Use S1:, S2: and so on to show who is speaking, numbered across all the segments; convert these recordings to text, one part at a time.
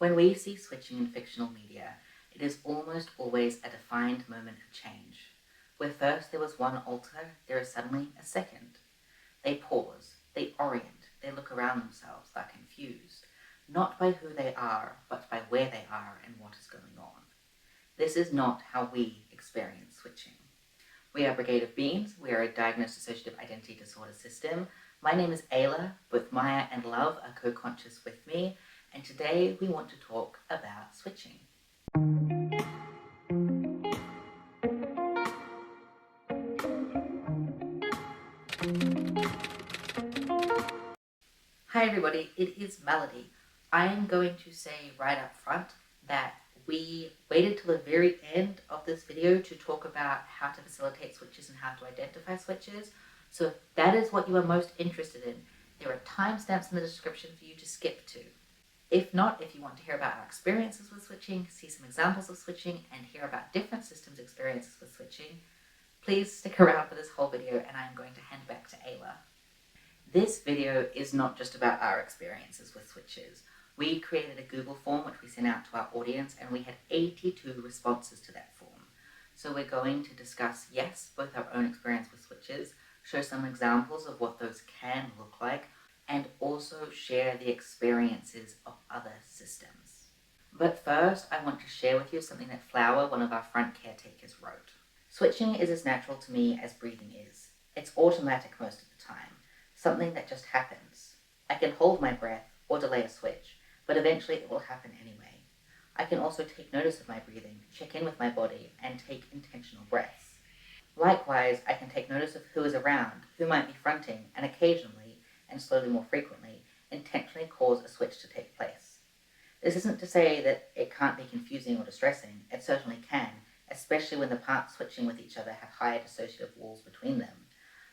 S1: When we see switching in fictional media, it is almost always a defined moment of change. Where first there was one alter, there is suddenly a second. They pause, they orient, they look around themselves, they're confused, not by who they are, but by where they are and what is going on. This is not how we experience switching. We are Brigade of Beings, we are a diagnosed dissociative identity disorder system. My name is Ayla, both Mire and Love are co-conscious with me, and today we want to talk about switching. Hi everybody, it is Melody. I am going to say right up front that we waited till the very end of this video to talk about how to facilitate switches and how to identify switches. So if that is what you are most interested in, there are timestamps in the description for you to skip to. If not, if you want to hear about our experiences with switching, see some examples of switching, and hear about different systems' experiences with switching, please stick around for this whole video and I'm going to hand back to Ayla. This video is not just about our experiences with switches. We created a Google form which we sent out to our audience and we had 82 responses to that form. So we're going to discuss, yes, both our own experience with switches, show some examples of what those can look like, and also share the experiences of other systems. But first, I want to share with you something that Flower, one of our front caretakers, wrote. Switching is as natural to me as breathing is. It's automatic most of the time. Something that just happens. I can hold my breath or delay a switch, but eventually it will happen anyway. I can also take notice of my breathing, check in with my body, and take intentional breaths. Likewise, I can take notice of who is around, who might be fronting, and occasionally, and slowly more frequently, intentionally cause a switch to take place. This isn't to say that it can't be confusing or distressing. It certainly can, especially when the parts switching with each other have higher dissociative walls between them.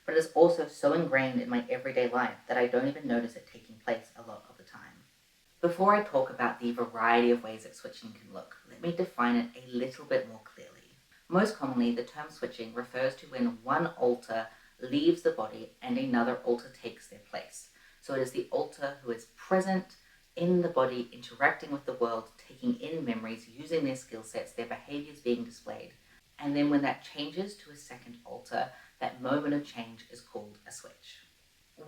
S1: But it is also so ingrained in my everyday life that I don't even notice it taking place a lot of the time. Before I talk about the variety of ways that switching can look, let me define it a little bit more clearly. Most commonly, the term switching refers to when one alter leaves the body and another alter takes their place. So it is the alter who is present in the body, interacting with the world, taking in memories, using their skill sets, their behaviors being displayed. And then when that changes to a second alter, that moment of change is called a switch.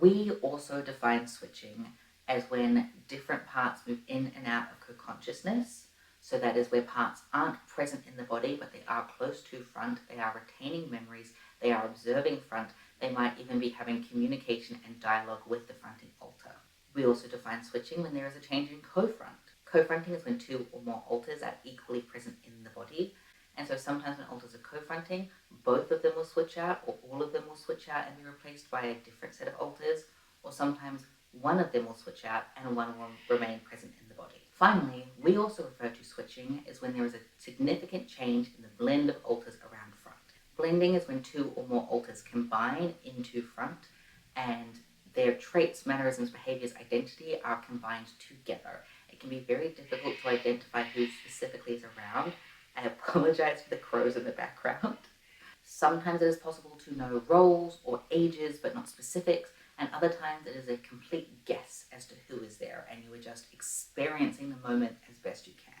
S1: We also define switching as when different parts move in and out of co-consciousness. So that is where parts aren't present in the body, but they are close to front, they are retaining memories, they are observing front, they might even be having communication and dialogue with the fronting alter. We also define switching when there is a change in co-front. Co-fronting is when two or more alters are equally present in the body. And so sometimes when alters are co-fronting, both of them will switch out, or all of them will switch out and be replaced by a different set of alters, or sometimes one of them will switch out and one will remain present in the body. Finally, we also refer to switching as when there is a significant change in the blend of alters around front. Blending is when two or more alters combine into front and their traits, mannerisms, behaviors, identity are combined together. It can be very difficult to identify who specifically is around. I apologize for the crows in the background. Sometimes it is possible to know roles or ages, but not specifics, and other times it is a complete guess as to who is there, and you are just experiencing the moment as best you can.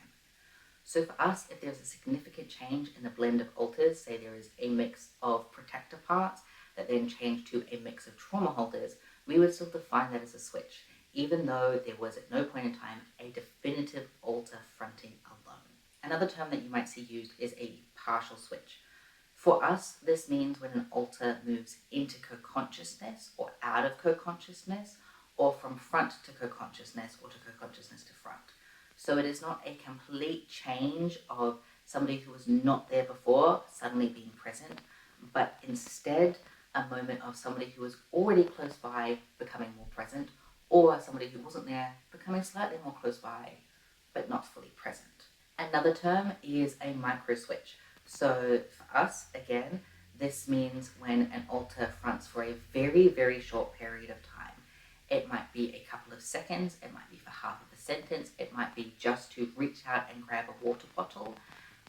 S1: So for us, if there's a significant change in the blend of alters, say there is a mix of protector parts that then change to a mix of trauma holders, we would still define that as a switch, even though there was at no point in time a definitive alter fronting alone. Another term that you might see used is a partial switch. For us, this means when an alter moves into co-consciousness or out of co-consciousness, or from front to co-consciousness or to co-consciousness to front. So it is not a complete change of somebody who was not there before suddenly being present, but instead a moment of somebody who was already close by becoming more present, or somebody who wasn't there becoming slightly more close by, but not fully present. Another term is a micro switch. So for us, again, this means when an alter fronts for a very, very short period of time. It might be a couple of seconds, it might be for half of a sentence, it might be just to reach out and grab a water bottle,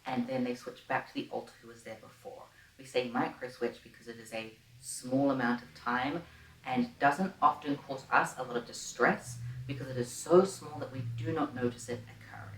S1: and then they switch back to the alter who was there before. We say micro switch because it is a small amount of time and doesn't often cause us a lot of distress because it is so small that we do not notice it occurring.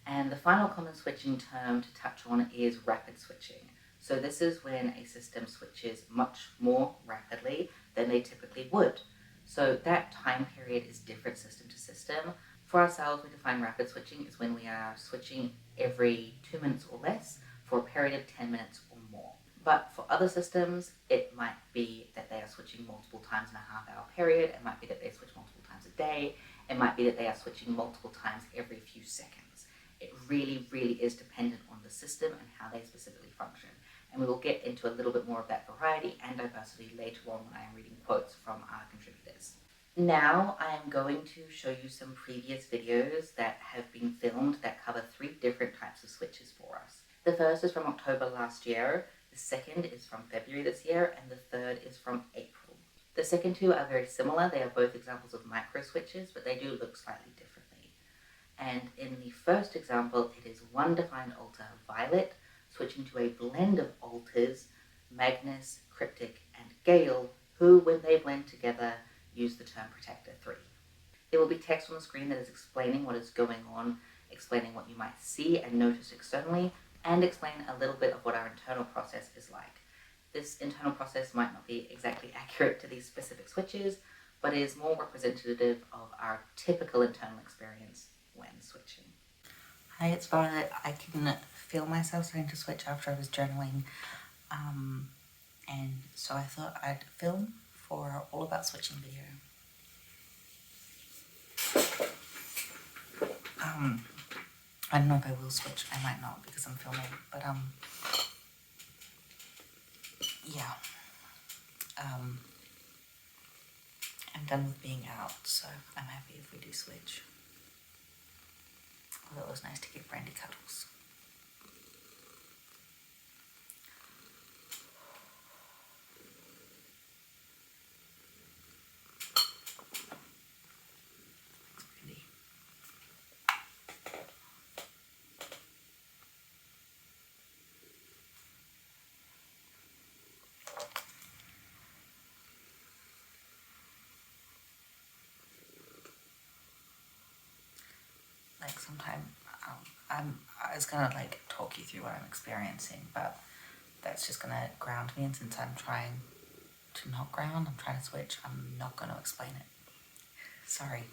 S1: And the final common switching term to touch on is rapid switching. So this is when a system switches much more rapidly than they typically would. So that time period is different system to system. For ourselves, we define rapid switching as when we are switching every 2 minutes or less for a period of 10 minutes or more. But for other systems, it might be that they are switching multiple times in a half-hour period. It might be that they switch multiple times a day. It might be that they are switching multiple times every few seconds. It really, really is dependent on the system and how they specifically function. And we will get into a little bit more of that variety and diversity later on when I am reading quotes from our contributors. Now I am going to show you some previous videos that have been filmed that cover 3 different types of switches for us. The first is from October last year, the second is from February this year, and the third is from April. The second 2 are very similar. They are both examples of micro switches, but they do look slightly differently. And in the first example, it is one defined alter, Violet, switching to a blend of alters, Magnus, Cryptic, and Gale, who, when they blend together, use the term Protector 3. There will be text on the screen that is explaining what is going on, explaining what you might see and notice externally, and explain a little bit of what our internal process is like. This internal process might not be exactly accurate to these specific switches, but is more representative of our typical internal experience when switching. Hi, it's Violet. I can feel myself starting to switch after I was journaling, and so I thought I'd film for our All About Switching video. I don't know if I will switch. I might not because I'm filming, but yeah. I'm done with being out, so I'm happy if we do switch. Although it was nice to get Brandy cuddles. Like sometime I was gonna like talk you through what I'm experiencing, but that's just gonna ground me, and since I'm trying to not ground, I'm trying to switch, I'm not gonna explain it. Sorry.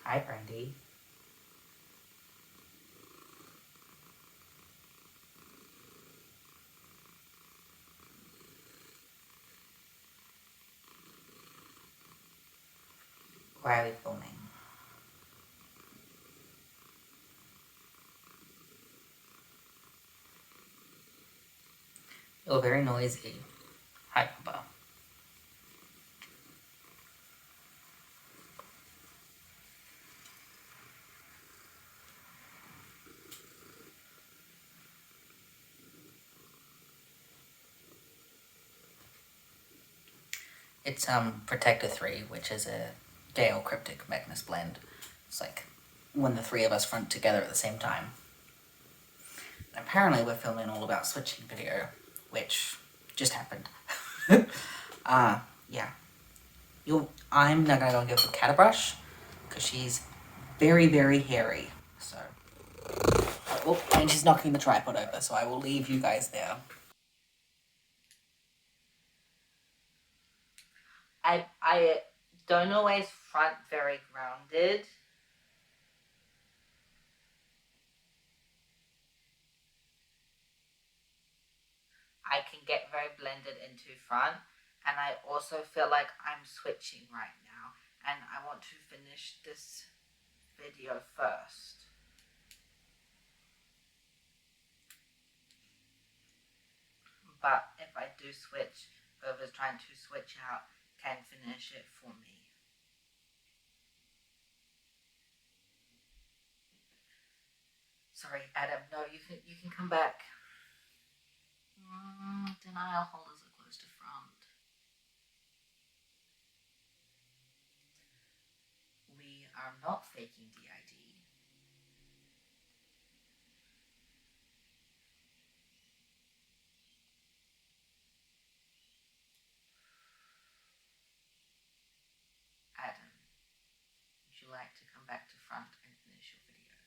S1: Hi, Brandy. Why are we filming? You're very noisy. Hi, Papa. It's Protector 3, which is a Gale Cryptic Magnus blend. It's like when the 3 of us front together at the same time. And apparently we're filming All About Switching video, which just happened. Yeah. I'm not gonna go and give her a cat a brush, because she's very, very hairy. So, oh, and she's knocking the tripod over, so I will leave you guys there. I don't always front very grounded. I can get very blended into front, and I also feel like I'm switching right now, and I want to finish this video first. But if I do switch, whoever's trying to switch out can finish it for me. Sorry, Adam. No, you can come back. Denial holders are close to front. We are not faking DID. Adam, would you like to come back to front and finish your video?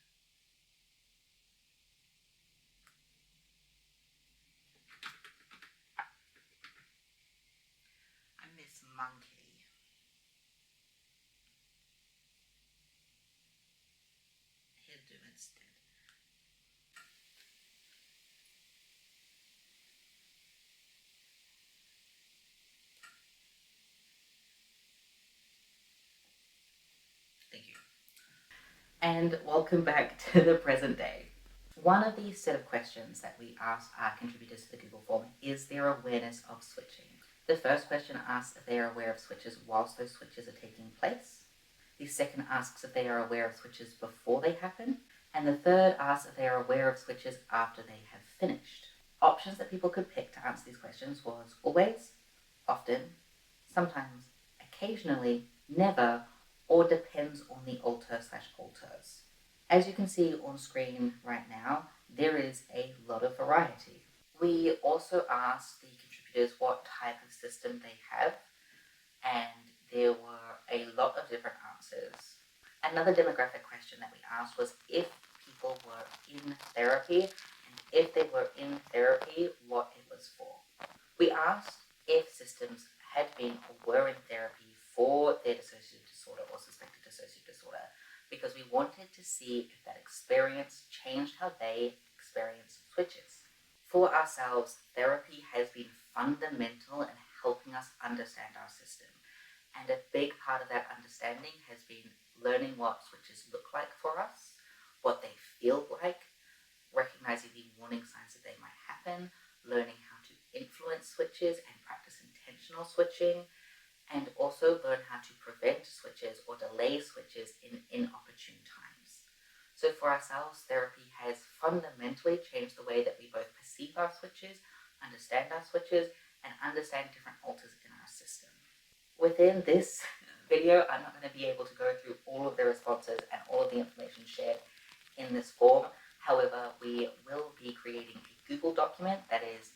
S1: I miss Monkey. He'll do instead. Thank you. And welcome back to the present day. One of the set of questions that we asked our contributors to the Google form is their awareness of switching. The first question asks if they are aware of switches whilst those switches are taking place. The second asks if they are aware of switches before they happen. And the third asks if they are aware of switches after they have finished. Options that people could pick to answer these questions was always, often, sometimes, occasionally, never, or depends on the alter/alters. As you can see on screen right now, there is a lot of variety. We also asked the contributors what type of system they have, and there were a lot of different answers. Another demographic question that we asked was if people were in therapy, and if they were in therapy, what it was for. We asked if systems had been or were in therapy for their dissociative disorder or suspected dissociative disorder, because we wanted to see if that experience changed how they experience switches. For ourselves, therapy has been fundamental in helping us understand our system. And a big part of that understanding has been learning what switches look like for us, what they feel like, recognizing the warning signs that they might happen, learning how to influence switches and practice intentional switching, and also learn how to prevent switches or delay switches in inopportune times. So for ourselves, therapy has fundamentally changed the way that we both perceive our switches, understand our switches, and understand different alters in our system. Within this video, I'm not going to be able to go through all of the responses and all of the information shared in this form. However, we will be creating a Google document that is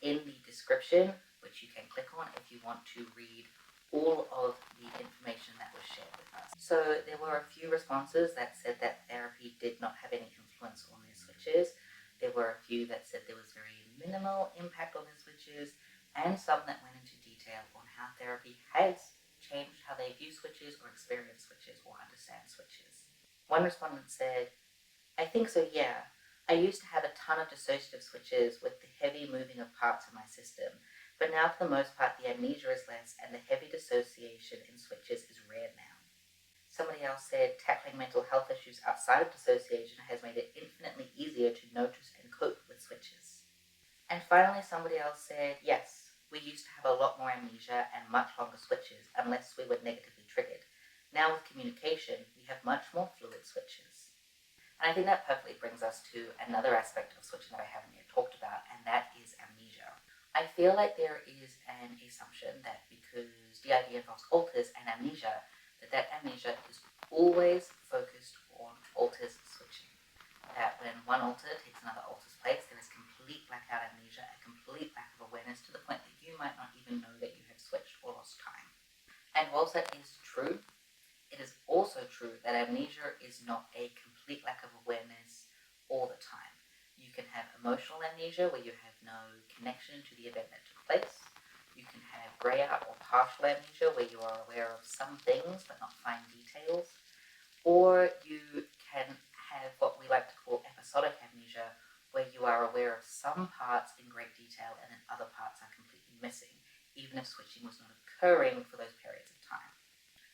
S1: in the description, which you can click on if you want to read all of the information that was shared with us. So there were a few responses that said that therapy did not have any influence on their switches. There were a few that said there was very minimal impact on their switches, and some that went into detail on how therapy has changed how they view switches or experience switches or understand switches. One respondent said, "I think so, yeah. I used to have a ton of dissociative switches with the heavy moving of parts in my system, but now for the most part the amnesia is less and the heavy dissociation in switches is rare now." Somebody else said, "Tackling mental health issues outside of dissociation has made it infinitely easier to notice and cope with switches." And finally, somebody else said, "Yes, we used to have a lot more amnesia and much longer switches unless we were negatively triggered. Now with communication, we have much more fluid switches." And I think that perfectly brings us to another aspect of switching that I haven't yet talked about, and that is amnesia. I feel like there is an assumption that because DID involves alters and amnesia, that amnesia is always focused on alters switching. That when one alter takes another alter's place, there is complete blackout amnesia, a complete lack of awareness to the point that you might not even know that you have switched or lost time. And whilst that is true, it is also true that amnesia is not a complete lack of awareness all the time. You can have emotional amnesia where you have no connection to the event that took place. You can have have grey out or partial amnesia, where you are aware of some things but not fine details. Or you can have what we like to call episodic amnesia, where you are aware of some parts in great detail and then other parts are completely missing, even if switching was not occurring for those periods of time.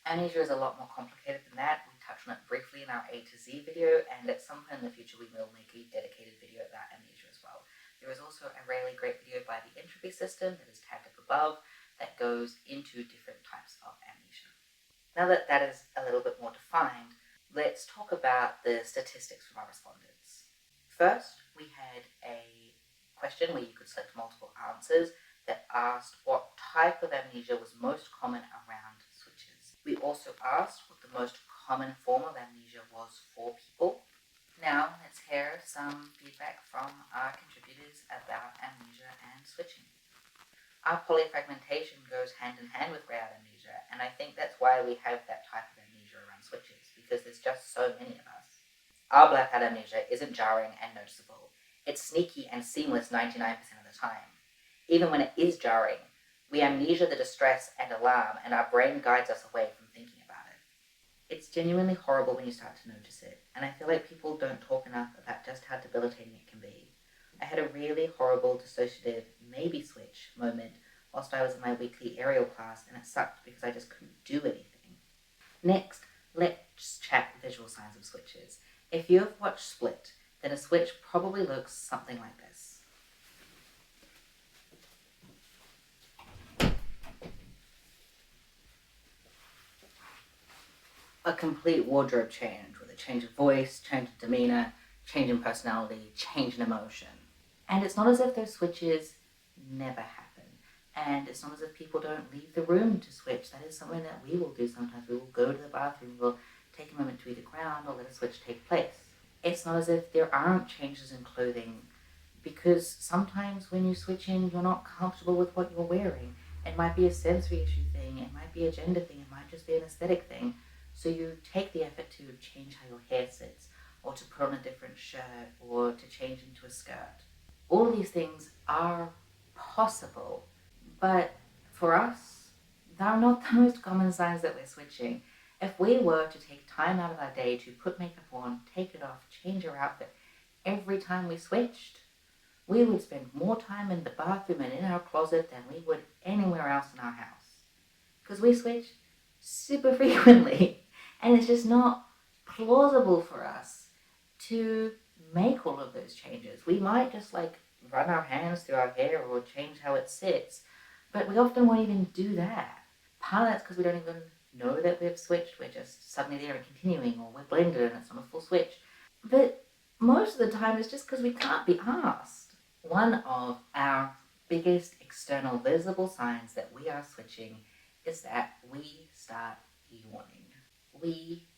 S1: Amnesia is a lot more complicated than that. We touched on it briefly in our A to Z video, and at some point in the future we will make a dedicated video about amnesia as well. There is also a really great video by the Entropy System that is tagged up above that goes into different types of amnesia. Now that that is a little bit more defined, let's talk about the statistics from our respondents. First, we had a question where you could select multiple answers that asked what type of amnesia was most common around switches. We also asked what the most common form of amnesia was for people. Now, let's hear some feedback from our contributors about amnesia and switching. Our polyfragmentation goes hand in hand with grey-out amnesia, and I think that's why we have that type of amnesia around switches, because there's just so many of us. Our blackout amnesia isn't jarring and noticeable. It's sneaky and seamless 99% of the time. Even when it is jarring, we amnesia the distress and alarm, and our brain guides us away from thinking about it. It's genuinely horrible when you start to notice it, and I feel like people don't talk enough about just how debilitating it can be. I had a really horrible dissociative maybe switch moment whilst I was in my weekly aerial class, and it sucked because I just couldn't do anything. Next, let's chat visual signs of switches. If you have watched Split, then a switch probably looks something like this. A complete wardrobe change with a change of voice, change of demeanor, change in personality, change in emotion. And it's not as if those switches never happen. And it's not as if people don't leave the room to switch. That is something that we will do sometimes. We will go to the bathroom, we'll take a moment to either ground or let a switch take place. It's not as if there aren't changes in clothing, because sometimes when you switch in, you're not comfortable with what you're wearing. It might be a sensory issue thing, it might be a gender thing, it might just be an aesthetic thing. So you take the effort to change how your hair sits, or to put on a different shirt, or to change into a skirt. All of these things are possible, but for us, they're not the most common signs that we're switching. If we were to take time out of our day to put makeup on, take it off, change our outfit every time we switched, we would spend more time in the bathroom and in our closet than we would anywhere else in our house. Because we switch super frequently, and it's just not plausible for us to make all of those changes. We might just run our hands through our hair or change how it sits, but we often won't even do that. Part of that's because we don't even know that we've switched. We're just suddenly there and continuing, or we're blended and it's not a full switch. But most of the time it's just because we can't be asked. One of our biggest external visible signs that we are switching is that we start yawning. We,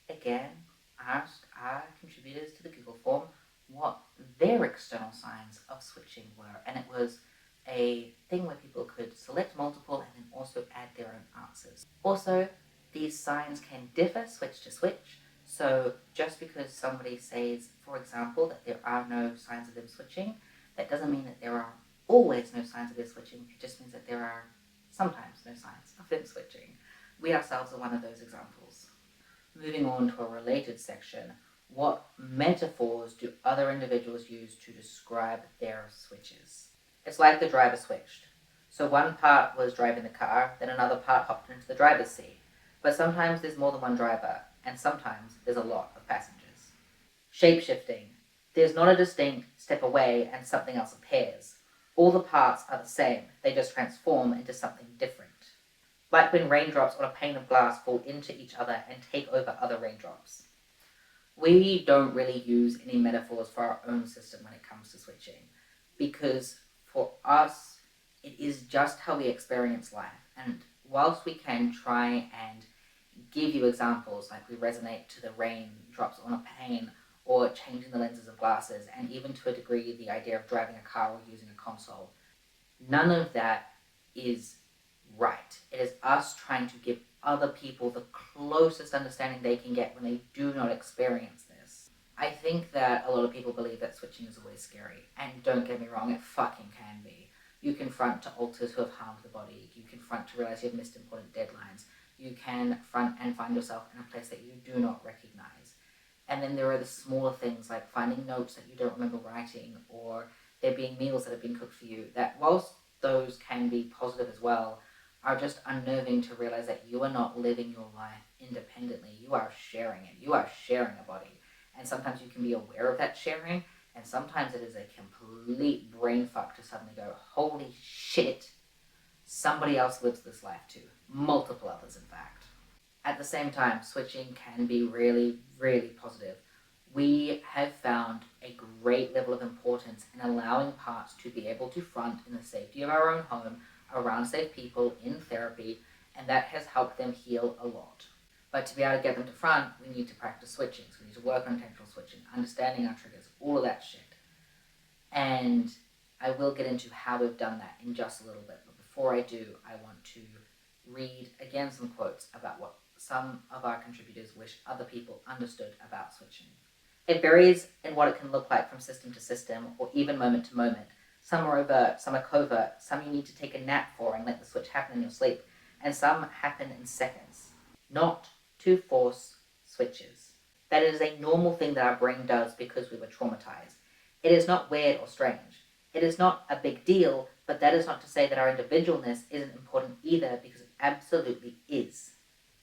S1: again, asked our contributors to the Google form what their external signs of switching were, and it was a thing where people could select multiple and then also add their own answers. Also, these signs can differ switch to switch, so just because somebody says, for example, that there are no signs of them switching, that doesn't mean that there are always no signs of them switching. It just means that there are sometimes no signs of them switching. We ourselves are one of those examples. Moving on to a related section, what metaphors do other individuals use to describe their switches? It's like the driver switched. So one part was driving the car, then another part hopped into the driver's seat. But sometimes there's more than one driver, and sometimes there's a lot of passengers. Shape-shifting. There's not a distinct step away and something else appears. All the parts are the same, they just transform into something different. Like when raindrops on a pane of glass fall into each other and take over other raindrops. We don't really use any metaphors for our own system when it comes to switching, because for us, it is just how we experience life. And whilst we can try and give you examples, like we resonate to the raindrops on a pane, or changing the lenses of glasses, and even to a degree the idea of driving a car or using a console, none of that is right. It is us trying to give other people the closest understanding they can get when they do not experience this. I think that a lot of people believe that switching is always scary, and don't get me wrong, it fucking can be. You confront to alters who have harmed the body. You confront to realize you have missed important deadlines. You can front and find yourself in a place that you do not recognize. And then there are the smaller things like finding notes that you don't remember writing, or there being meals that have been cooked for you, that whilst those can be positive as well, are just unnerving to realize that you are not living your life independently. You are sharing it. You are sharing a body. And sometimes you can be aware of that sharing, and sometimes it is a complete brain fuck to suddenly go, holy shit, somebody else lives this life too. Multiple others, in fact. At the same time, switching can be really, really positive. We have found a great level of importance in allowing parts to be able to front in the safety of our own home, around safe people, in therapy, and that has helped them heal a lot. But to be able to get them to front, we need to practice switching. So we need to work on intentional switching, understanding our triggers, all of that shit. And I will get into how we've done that in just a little bit. But before I do, I want to read again some quotes about what some of our contributors wish other people understood about switching. It varies in what it can look like from system to system, or even moment to moment. Some are overt, some are covert, some you need to take a nap for and let the switch happen in your sleep, and some happen in seconds. Not to force switches. That is a normal thing that our brain does because we were traumatized. It is not weird or strange. It is not a big deal, but that is not to say that our individualness isn't important either, because it absolutely is.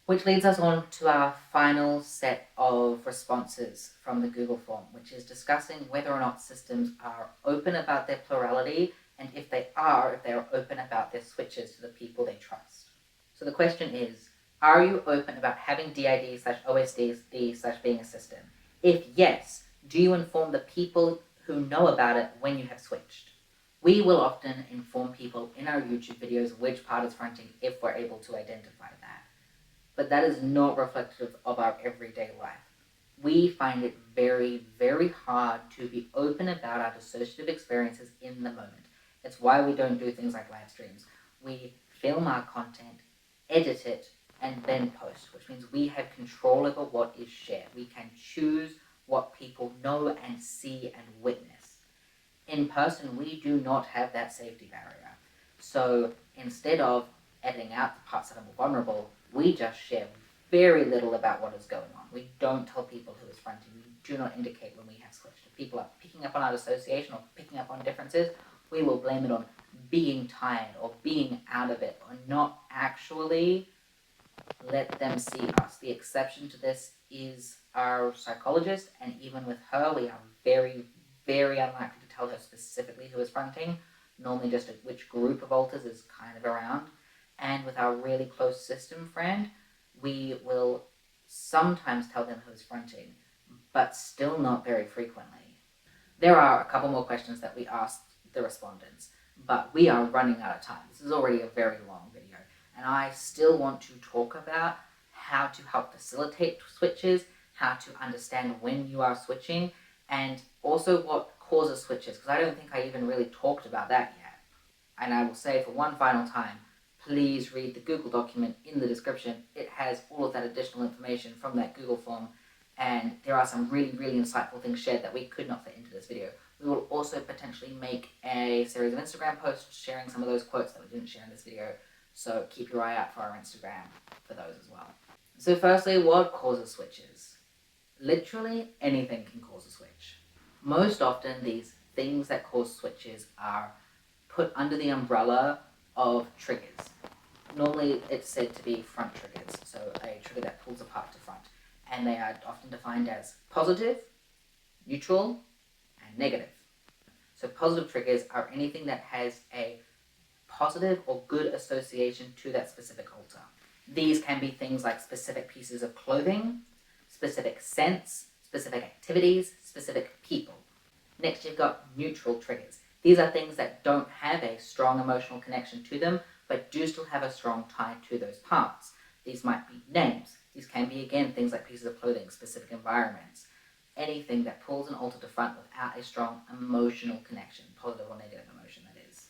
S1: Which leads us on to our final set of responses from the Google form, which is discussing whether or not systems are open about their plurality, and if they are open about their switches to the people they trust. So the question is, are you open about having DID/OSD/being a system? If yes, do you inform the people who know about it when you have switched? We will often inform people in our YouTube videos which part is fronting if we're able to identify that. But that is not reflective of our everyday life. We find it very, very hard to be open about our dissociative experiences in the moment. It's why we don't do things like live streams. We film our content, edit it, and then post, which means we have control over what is shared. We can choose what people know and see and witness. In person, we do not have that safety barrier. So instead of editing out the parts that are more vulnerable, we just share very little about what is going on. We don't tell people who is fronting. We do not indicate when we have switched. If people are picking up on our dissociation or picking up on differences, we will blame it on being tired or being out of it, or not actually let them see us. The exception to this is our psychologist, and even with her, we are very, very unlikely to tell her specifically who is fronting. Normally just which group of alters is kind of around. And with our really close system friend, we will sometimes tell them who is fronting, but still not very frequently. There are a couple more questions that we asked the respondents, but we are running out of time. This is already a very long video, and I still want to talk about how to help facilitate switches, how to understand when you are switching, and also what causes switches, because I don't think I even really talked about that yet. And I will say for one final time, please read the Google document in the description. It has all of that additional information from that Google form, and there are some really, really insightful things shared that we could not fit into this video. We will also potentially make a series of Instagram posts sharing some of those quotes that we didn't share in this video, so keep your eye out for our Instagram for those as well. So firstly, what causes switches? Literally anything can cause a switch. Most often, these things that cause switches are put under the umbrella of triggers. Normally, it's said to be front triggers, so a trigger that pulls apart to front. And they are often defined as positive, neutral, and negative. So positive triggers are anything that has a positive or good association to that specific alter. These can be things like specific pieces of clothing, specific scents, specific activities, specific people. Next, you've got neutral triggers. These are things that don't have a strong emotional connection to them, but do still have a strong tie to those parts. These might be names. These can be, again, things like pieces of clothing, specific environments. Anything that pulls an alter to front without a strong emotional connection, positive or negative emotion, that is.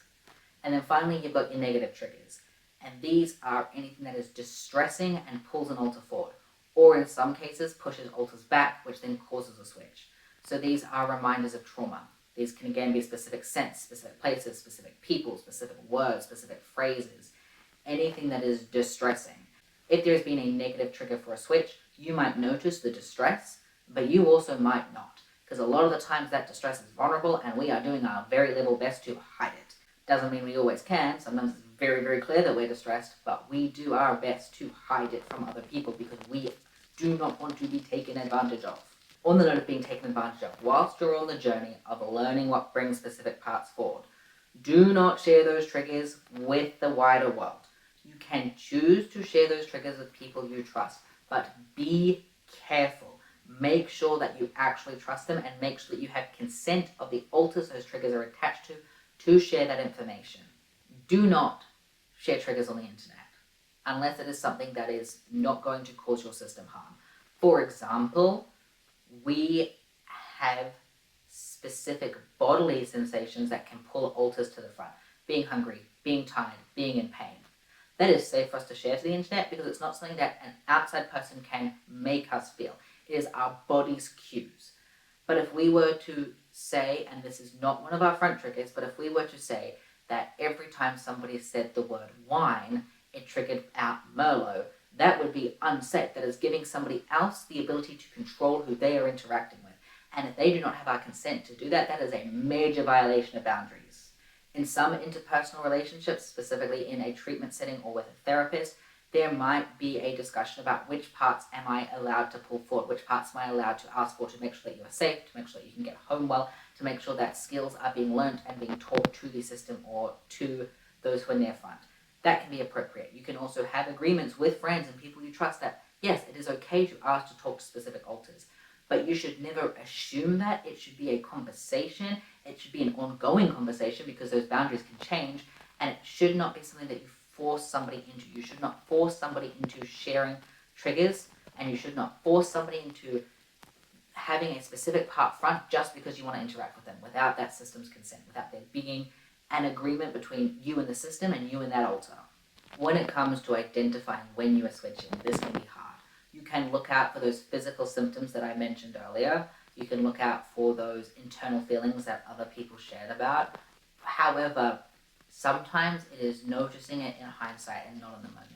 S1: And then finally, you've got your negative triggers. And these are anything that is distressing and pulls an alter forward, or in some cases, pushes alters back, which then causes a switch. So these are reminders of trauma. These can again be specific scents, specific places, specific people, specific words, specific phrases, anything that is distressing. If there's been a negative trigger for a switch, you might notice the distress, but you also might not, because a lot of the times that distress is vulnerable and we are doing our very level best to hide it. Doesn't mean we always can. Sometimes it's very, very clear that we're distressed, but we do our best to hide it from other people because we do not want to be taken advantage of. On the note of being taken advantage of, whilst you're on the journey of learning what brings specific parts forward, do not share those triggers with the wider world. You can choose to share those triggers with people you trust, but be careful. Make sure that you actually trust them and make sure that you have consent of the alters those triggers are attached to share that information. Do not share triggers on the internet unless it is something that is not going to cause your system harm. For example, we have specific bodily sensations that can pull alters to the front. Being hungry, being tired, being in pain. That is safe for us to share to the internet because it's not something that an outside person can make us feel. It is our body's cues. But if we were to say, and this is not one of our front triggers, but if we were to say that every time somebody said the word wine, it triggered out Merlot, that would be unsafe. That is giving somebody else the ability to control who they are interacting with. And if they do not have our consent to do that, that is a major violation of boundaries. In some interpersonal relationships, specifically in a treatment setting or with a therapist, there might be a discussion about which parts am I allowed to pull forward, which parts am I allowed to ask for to make sure that you are safe, to make sure that you can get home well, to make sure that skills are being learnt and being taught to the system or to those who are near front. That can be appropriate. You can also have agreements with friends and people you trust that, yes, it is okay to ask to talk to specific alters, but you should never assume that. It should be a conversation. It should be an ongoing conversation because those boundaries can change, and it should not be something that you force somebody into. You should not force somebody into sharing triggers, and you should not force somebody into having a specific part front just because you want to interact with them without that system's consent, without there being an agreement between you and the system and you and that alter. When it comes to identifying when you are switching, this can be hard. You can look out for those physical symptoms that I mentioned earlier. You can look out for those internal feelings that other people shared about. However, sometimes it is noticing it in hindsight and not in the moment.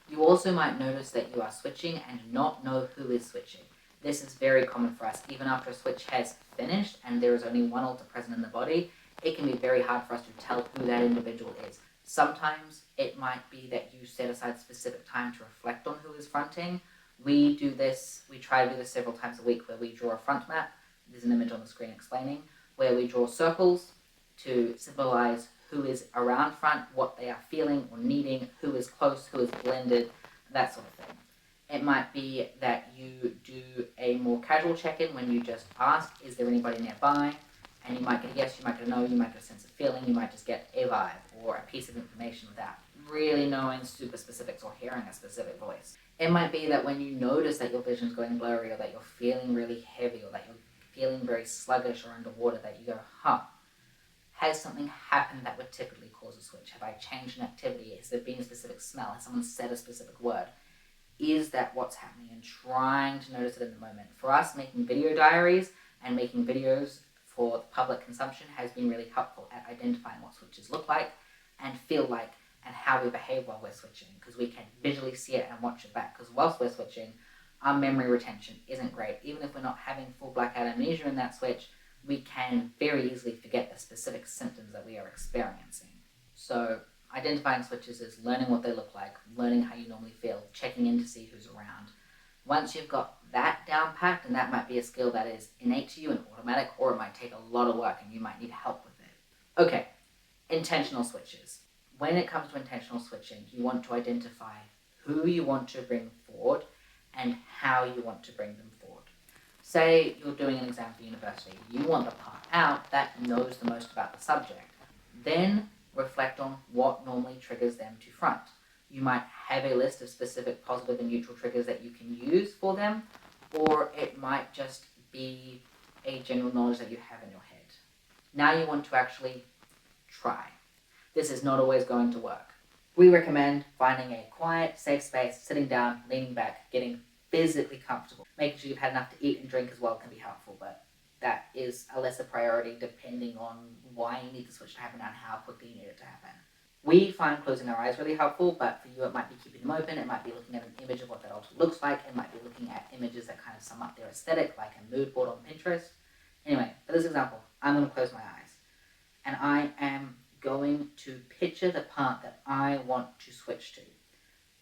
S1: You also might notice that you are switching and not know who is switching. This is very common for us. Even after a switch has finished and there is only one alter present in the body, it can be very hard for us to tell who that individual is. Sometimes it might be that you set aside specific time to reflect on who is fronting. We try to do this several times a week where we draw a front map. There's an image on the screen explaining, where we draw circles to symbolize who is around front, what they are feeling or needing, who is close, who is blended, that sort of thing. It might be that you do a more casual check-in when you just ask, is there anybody nearby? And you might get a yes, you might get a no, you might get a sense of feeling, you might just get a vibe or a piece of information without really knowing super specifics or hearing a specific voice. It might be that when you notice that your vision's going blurry or that you're feeling really heavy or that you're feeling very sluggish or underwater, that you go, has something happened that would typically cause a switch? Have I changed an activity? Has there been a specific smell? Has someone said a specific word? Is that what's happening? And trying to notice it in the moment. For us, making video diaries and making videos for public consumption has been really helpful at identifying what switches look like and feel like and how we behave while we're switching, because we can visually see it and watch it back. Because whilst we're switching, our memory retention isn't great. Even if we're not having full blackout amnesia in that switch, we can very easily forget the specific symptoms that we are experiencing. So identifying switches is learning what they look like, learning how you normally feel, checking in to see who's around. Once you've got that down packed, and that might be a skill that is innate to you and automatic, or it might take a lot of work and you might need help with it. Okay, intentional switches. When it comes to intentional switching, you want to identify who you want to bring forward and how you want to bring them forward. Say you're doing an exam for university. You want the part out that knows the most about the subject. Then reflect on what normally triggers them to front. You might have a list of specific positive and neutral triggers that you can use for them, or it might just be a general knowledge that you have in your head. Now you want to actually try. This is not always going to work. We recommend finding a quiet, safe space, sitting down, leaning back, getting physically comfortable. Making sure you've had enough to eat and drink as well can be helpful, but that is a lesser priority depending on why you need the switch to happen and how quickly you need it to happen. We find closing our eyes really helpful, but for you it might be keeping them open, it might be looking at an image of what that altar looks like, it might be looking at images that kind of sum up their aesthetic, like a mood board on Pinterest. Anyway, for this example, I'm going to close my eyes, and I am going to picture the part that I want to switch to.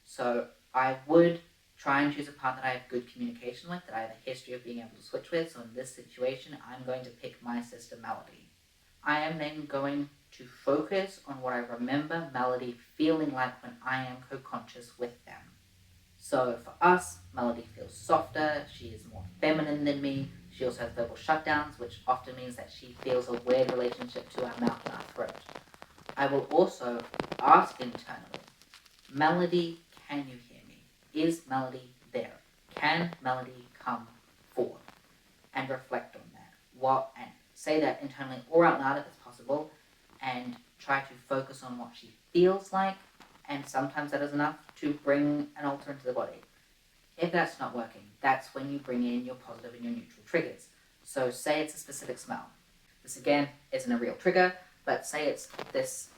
S1: So I would try and choose a part that I have good communication with, that I have a history of being able to switch with. So in this situation, I'm going to pick my sister Melody. I am then going to focus on what I remember Melody feeling like when I am co-conscious with them. So for us, Melody feels softer, she is more feminine than me, she also has verbal shutdowns, which often means that she feels a weird relationship to our mouth and our throat. I will also ask internally, Melody, can you hear me? Is Melody there? Can Melody come forward? And reflect on that. And say that internally or out loud if it's possible, and try to focus on what she feels like, and sometimes that is enough to bring an alter into the body. If that's not working, that's when you bring in your positive and your neutral triggers. So say it's a specific smell. This again isn't a real trigger, but say it's this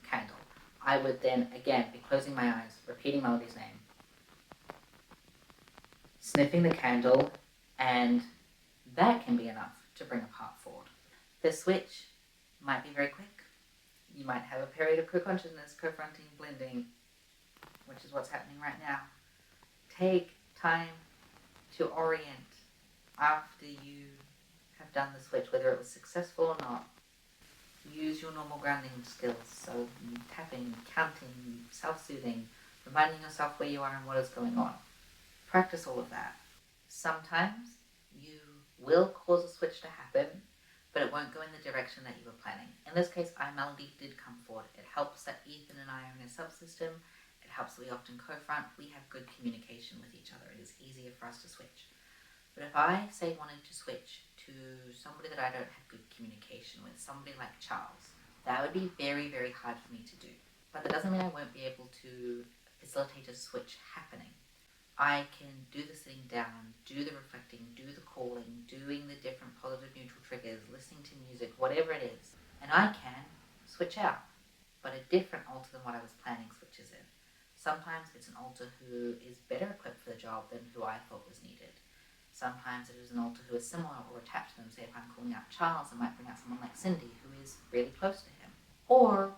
S1: candle. I would then again be closing my eyes, repeating Melody's name, sniffing the candle, and that can be enough to bring a part forward. The switch might be very quick. You might have a period of co-consciousness, co-fronting, blending, which is what's happening right now. Take time to orient after you have done the switch, whether it was successful or not. Use your normal grounding skills, so tapping, counting, self-soothing, reminding yourself where you are and what is going on. Practice all of that. Sometimes you will cause a switch to happen, but it won't go in the direction that you were planning. In this case, Melody did come forward. It helps that Ethan and I are in a subsystem. It helps that we often co-front. We have good communication with each other. It is easier for us to switch. But if I, say, wanted to switch to somebody that I don't have good communication with, somebody like Charles, that would be very, very hard for me to do. But that doesn't mean I won't be able to facilitate a switch happening. I can do the sitting down, do the reflecting, do the calling, doing the different positive neutral triggers, listening to music, whatever it is. And I can switch out, but a different alter than what I was planning switches in. Sometimes it's an alter who is better equipped for the job than who I thought was needed. Sometimes it is an alter who is similar or attached to them. Say if I'm calling out Charles, I might bring out someone like Cindy, who is really close to him. Or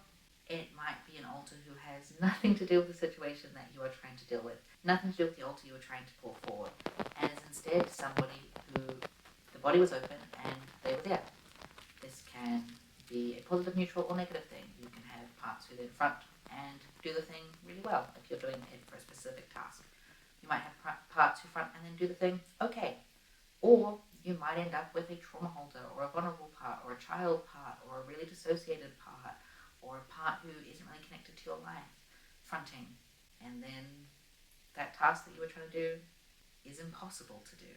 S1: it might be an alter who has nothing to do with the situation that you are trying to deal with, nothing to do with the alter you are trying to pull forward, and is instead somebody who the body was open and they were there. This can be a positive, neutral, or negative thing. You can have parts who then front and do the thing really well if you're doing it for a specific task. You might have parts who front and then do the thing okay. Or you might end up with a trauma holder, or a vulnerable part, or a child part, or a really dissociated part, or a part who isn't really connected to your life, fronting, and then that task that you were trying to do is impossible to do.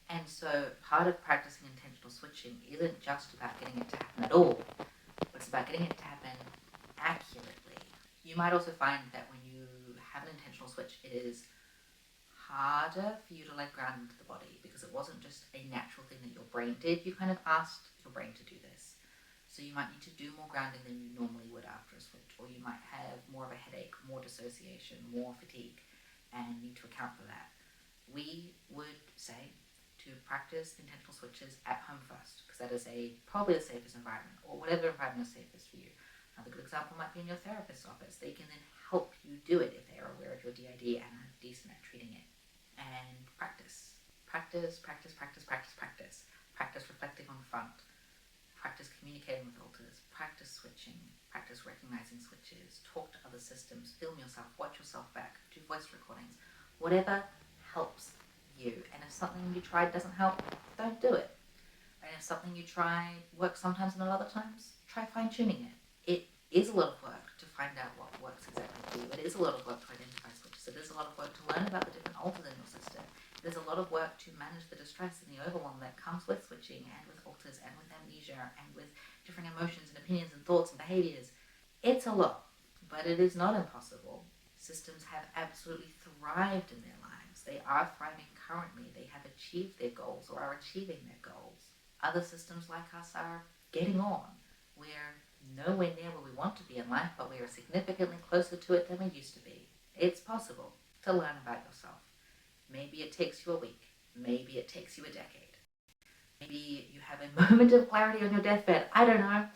S1: And so part of practicing intentional switching isn't just about getting it to happen at all, but it's about getting it to happen accurately. You might also find that when you have an intentional switch, it is harder for you to let ground into the body, because it wasn't just a natural thing that your brain did. You kind of asked your brain to do this. So you might need to do more grounding than you normally would after a switch, or you might have more of a headache, more dissociation, more fatigue, and need to account for that. We would say to practice intentional switches at home first, because that is probably the safest environment, or whatever environment is safest for you. Another good example might be in your therapist's office. They can then help you do it if they are aware of your DID and are decent at treating it. And practice. Practice, practice, practice, practice, practice. Practice reflecting on front. Practice communicating with alters, practice switching, practice recognizing switches, talk to other systems, film yourself, watch yourself back, do voice recordings, whatever helps you. And if something you tried doesn't help, don't do it. And if something you try works sometimes and not other times, try fine-tuning it. It is a lot of work to find out what works exactly for you. It is a lot of work to identify switches. It is a lot of work to learn about the different alters in your system. There's a lot of work to manage the distress and the overwhelm that comes with switching and with alters and with amnesia and with different emotions and opinions and thoughts and behaviors. It's a lot, but it is not impossible. Systems have absolutely thrived in their lives. They are thriving currently. They have achieved their goals or are achieving their goals. Other systems like us are getting on. We're nowhere near where we want to be in life, but we are significantly closer to it than we used to be. It's possible to learn about yourself. Maybe it takes you a week. Maybe it takes you a decade. Maybe you have a moment of clarity on your deathbed. I don't know.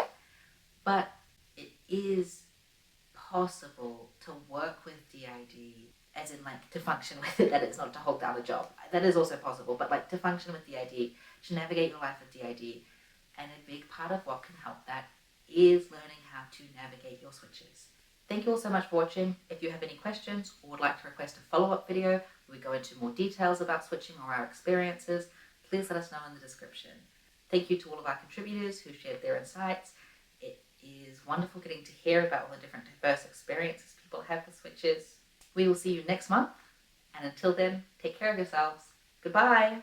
S1: But it is possible to work with DID, as in like to function with it, that it's not to hold down a job. That is also possible, but like to function with DID, to navigate your life with DID. And a big part of what can help that is learning how to navigate your switches. Thank you all so much for watching. If you have any questions or would like to request a follow-up video where we go into more details about switching or our experiences, please let us know in the description. Thank you to all of our contributors who shared their insights. It is wonderful getting to hear about all the different diverse experiences people have with switches. We will see you next month, and until then, take care of yourselves. Goodbye!